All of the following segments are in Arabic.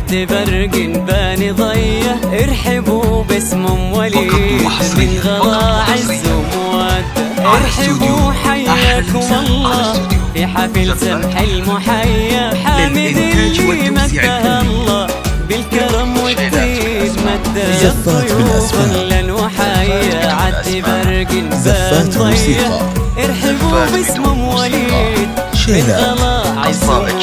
عد برق باني ضيه، ارحبوا باسم ام وليد من غلا عز وموده، ارحبوا حياكم الله في حفل سمح المحيا، حامد اللي مدها الله بالكرم والطيب مده، زفات بالأسماء لن وحيا عد برق زفات موسيقى، ارحبوا باسم ام وليد من غلا عز وموده،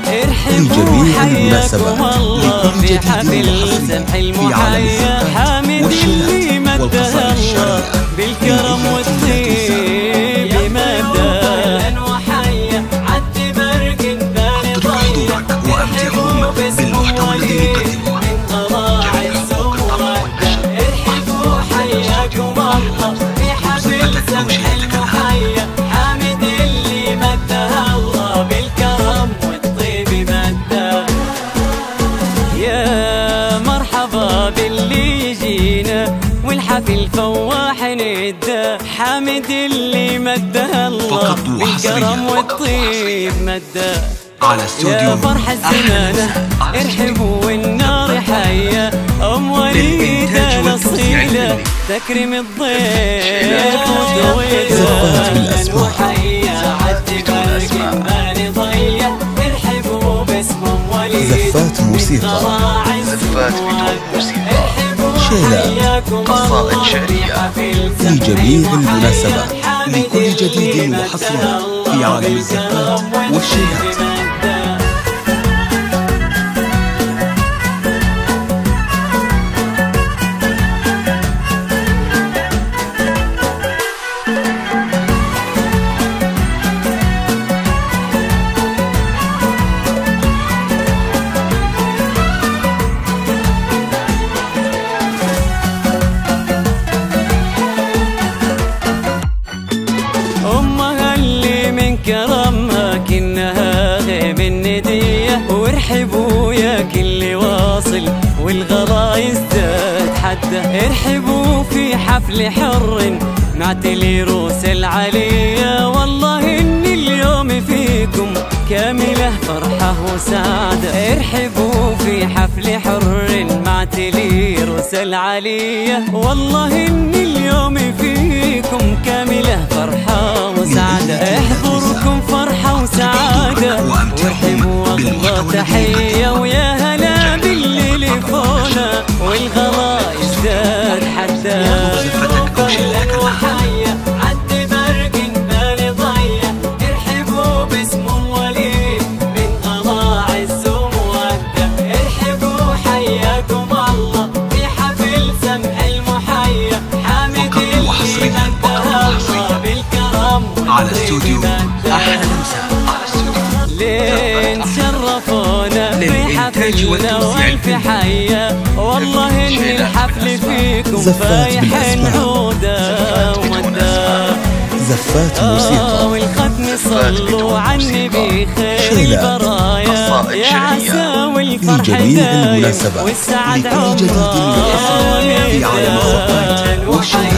ارحبوا حياكم الله في حفل سمح المحيا، حامد اللي مدها الله بالكرم والطيب مده، لن وحيا عد برق باني ضيه، ارحبوا باسم ام وليد من غلا عز وموده، ارحبوا حياكم الله في حفل سمح المحيا، حامد اللي مدها الله بالكرم والطيب مده. يا مرحبا باللي يجينا والحفل فواح نده، حامد اللي مدها الله بالكرم والطيب مده، يا فرح الزمانة ارحبوا والنار حية، ام وليدة الاصيلة تكرم الضيف وتويده وحية عد برق باني ضيه، ارحبوا باسم ام وليد زفات موسيقى، زفات بدون موسيقى، شيلات، قصائد شعرية في جميع المناسبات، لكل جديد وحصري في عالم الزفات والشيلات. امها اللي من كرمها كنها غيم النديه، وارحبوا يا كل واصل والغلا يزداد حده، ارحبوا في حفل حر مع تليروس العليه، والله ان اليوم فيكم كامله فرحه وسعاده، ارحبوا في حفل حر مع تليروس العليه، والله ان اليوم فيكم كامله فرحه وسعاده، احضركم فرحه وسعاده وارحبوا والله تحيه، ويا هلا بالليل فونا والغلا يزداد حده، وحيا عد برق باني ضيه، ارحبوا باسم ام وليد من غلا عز وموده، ارحبوا حياكم الله في حفل سمح المحيا، حامد اللي مدها الله بالكرم على استوديو أحلى مساء، لين شرفونا في حفلنا والف حيا، والله ان الحفل فيكم فايح عوده ومده، زفات موسيقى، والختم صلوا على النبي خير البرايا، يا عسى والفرح دايم والسعد عمره، في عالم الزفات والشيلات.